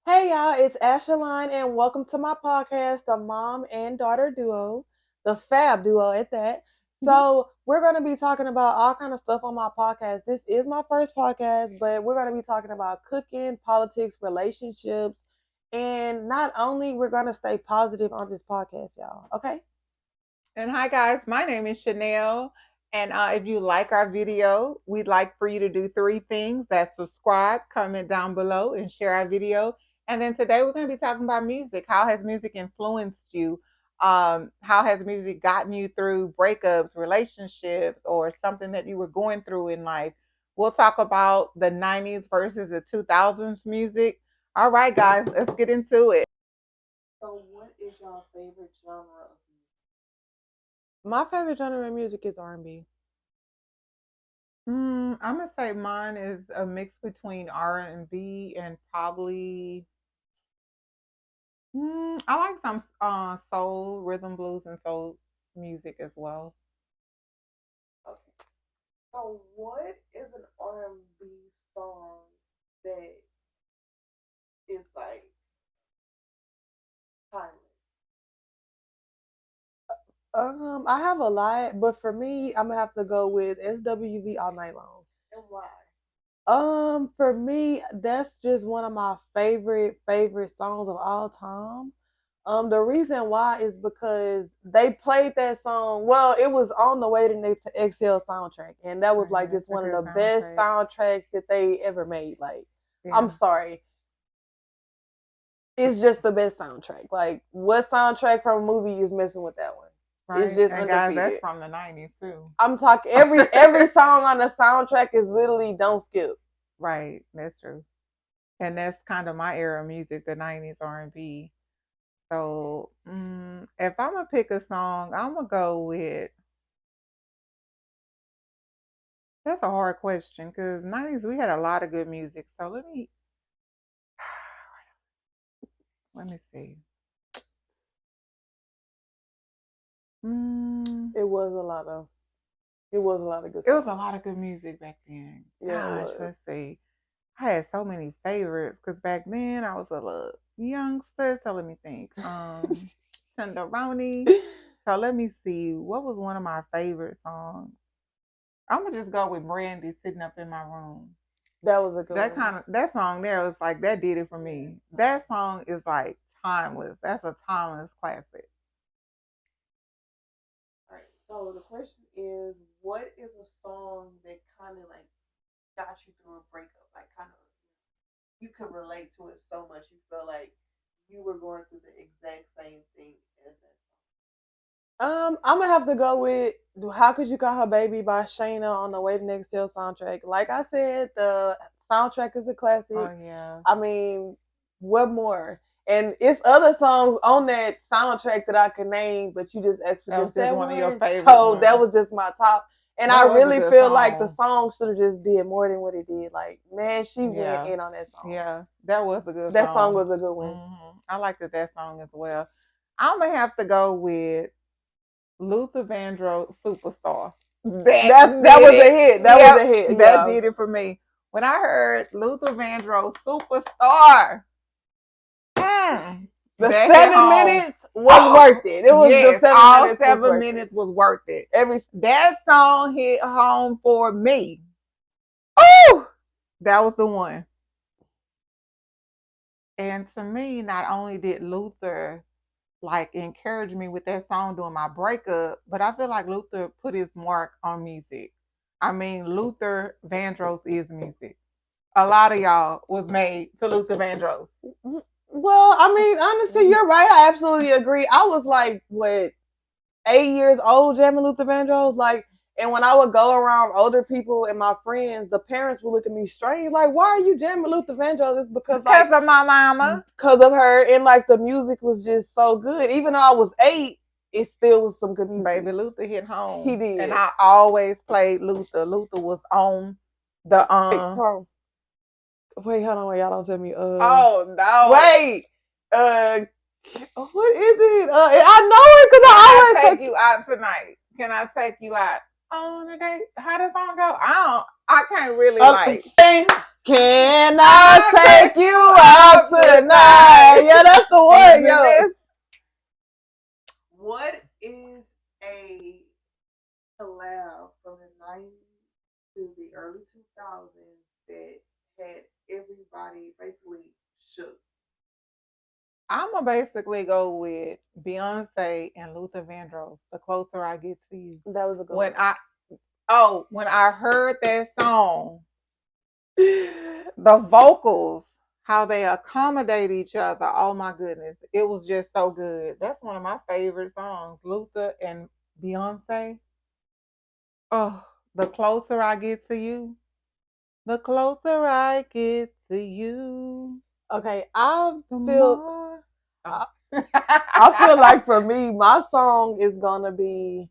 Hey y'all, it's Ashaline and welcome to my podcast, the mom and daughter duo, the fab duo at that. Mhm. So we're gonna be talking about all kind of stuff on my podcast. This is my first podcast, but we're gonna be talking about cooking, politics, relationships, and not only we're gonna stay positive on this podcast, y'all. Okay? And hi, guys. My name is Chanel. And if you like our video, we'd like for you to do three things. That's subscribe, comment down below, and share our video. And then today we're going to be talking about music. How has music influenced you? How has music gotten you through breakups, relationships, or something that you were going through in life? We'll talk about the 90s versus the 2000s music. All right, guys, let's get into it. So, what is your favorite genre of music? My favorite genre of music is R&B. I'm gonna say mine is a mix between R&B and probably. I like some soul, rhythm, blues, and soul music as well. Okay. So, what is an R&B song that is like timeless? I have a lot, but for me, I'm gonna have to go with SWV All Night Long. And why? For me, that's just one of my favorite songs of all time. The reason why is because they played that song. Well, it was on the Waiting to Exhale soundtrack, and that was Oh, like yeah, just it's a one of good the best soundtrack. soundtracks that they ever made. Like, I'm Yeah, sorry, it's just the best soundtrack. Like, what soundtrack from a movie is messing with that one? It's right. just And guys, that's undefeated. from the '90s too. I'm talking every song on the soundtrack is literally don't skip. Right, that's true. And that's kind of my era of music, the '90s R&B. So, if I'm gonna pick a song, I'm gonna go with. That's a hard question because '90s we had a lot of good music. So let me see. Mm, It was a lot of it was a lot of good it was a songs. lot of good music back then. Yeah, it Gosh, was. let's see. I had so many favorites because back then I was a little youngster. So let me think. Tenderoni. So let me see. What was one of my favorite songs? I'm gonna just go with Brandy sitting up in my room. That was a good That one. kind of that song there was like that did it for me. That song is like timeless. That's a timeless classic. All right. So the question is, what is a song that kind of like got you through a breakup? Like, kind of, you could relate to it so much. You feel like you were going through the exact same thing as that. I'm gonna have to go with "How Could You Call Her Baby" by Shayna on the Waiting Next Hill soundtrack. Like I said, the soundtrack is a Oh classic. yeah, I mean, what more? And it's other songs on that soundtrack that I can name, but you just asked for that was just just that one of your one. favorite So that ones. was just my top. And I That was a really good feel like the song. song should have just did more than what it did. Like, man, she went Yeah, in on that song. yeah, that was a good That song song. was a good one. I liked that song as well. I'm gonna have to go with Luther Vandross, Superstar. That That did was a it. hit. That was Yep, a hit. that Yeah. did it for me. When I heard Luther Vandross, Superstar, mm, The that hit 7 minutes home. was Oh, worth it. It was the yes, seven all minutes was seven worth it. minutes was worth it. Every That song hit home for me. Oh, that was the one. And to me, not only did Luther like encourage me with that song during my breakup, but I feel like Luther put his mark on music. I mean, Luther Vandross is music. A lot of y'all was made to Luther Vandross. well, I mean, honestly, you're right. I absolutely agree. I was like, what, 8 years old, jamming Luther Vandross, like. And when I would go around older people and my friends, the parents would look at me strange, like, "Why are you jamming Luther Vandross?" It's because, Because like, of my mama. because of her, and like the music was just so good. Even though I was 8, it still was some good music. Baby, Luther hit He home. And did. I always played Luther. Luther was on the Wait, wait, hold on, wait, y'all don't tell me. Oh no. Wait, uh, what is it? I know it because Can I I always take take. you out tonight? Can I take you out on a date? How does song go? I can't really like Sing. Can I take you out tonight? Yeah, that's the one, yo. What is a collab from the 90s to the early 2000s that had everybody basically shook? I'm gonna basically go with Beyonce and Luther Vandross. The closer I get to you. That was a good When one. when I heard that song, the vocals, how they accommodate each other. Oh my goodness, it was just so good. That's one of my favorite songs, Luther and Beyonce. Oh, the closer I get to you, the closer I get to you, Okay, I the feel more. I feel like for me, my song is gonna be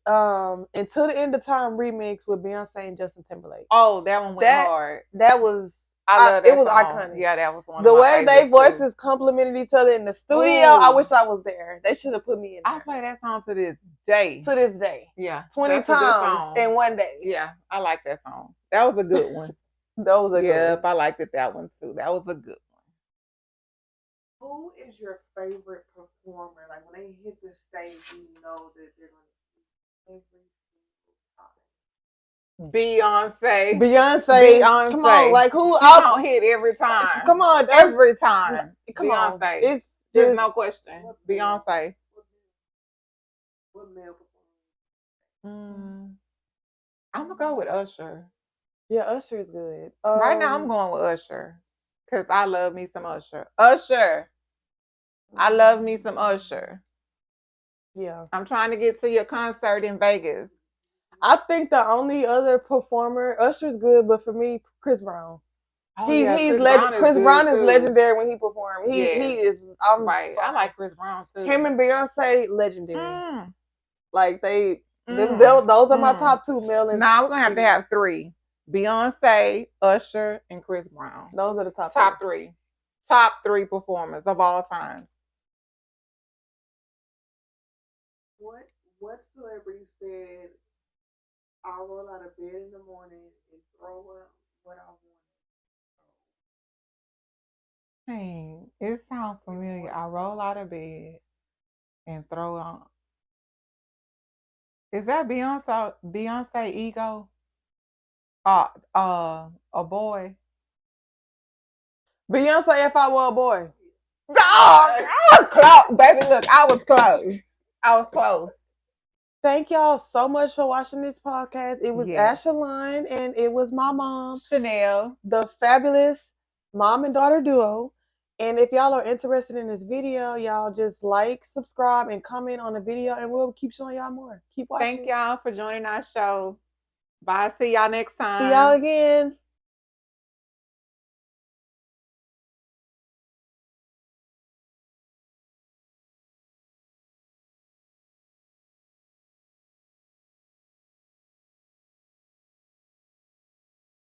Until the End of Time remix with Beyonce and Justin Timberlake. Oh, that one went hard. That was I love that it was song. iconic. Yeah, that was one The of my way they favorites, too. voices complimented each other in the studio, I Ooh. wish I was there. They should have put me in there. I play that song to this day. To this day. Yeah. 20 that's a good times song. in one day. Yeah, I like that song. That was a good one. That was a good Yep, one. I liked it, that one too. That was a good one. Who is your favorite performer? Like when they hit the stage, you know that they're going to every single time. Beyonce. Beyonce. Come on, like who? She don't hit every time. Come on, every time. Come Beyonce. on. It's There's just, no question. Beyonce. What male I'm gonna go with Usher. Yeah, Usher is good. Right now, I'm going with Usher because I love me some Usher. Usher. I love me some Usher. Yeah. I'm trying to get to your concert in Vegas. I think the only other performer, Usher's good, but for me, Chris Brown. Chris Brown is legendary when he performs. He is. I'm right. I like Chris Brown too. Him and Beyonce, legendary. Like those are my top two male. Now we're gonna have 3: Beyonce, Usher, and Chris Brown. Those are the top three. Top 3 performers of all time. What celebrity said, "I'll roll out of bed in the morning and throw up what I want"? Hey, it sounds familiar. I roll out of bed and throw on. Is that Beyonce? Beyonce ego? A boy. Beyonce, If I Were a Boy. Dog, I was close, baby. Look, I was close. Thank y'all so much for watching this podcast. It was Ashaline and it was my mom, Chanel, the fabulous mom and daughter duo. And if y'all are interested in this video, y'all just like, subscribe, and comment on the video, and we'll keep showing y'all more. Keep watching. Thank y'all for joining our show. Bye. See y'all next time. See y'all again.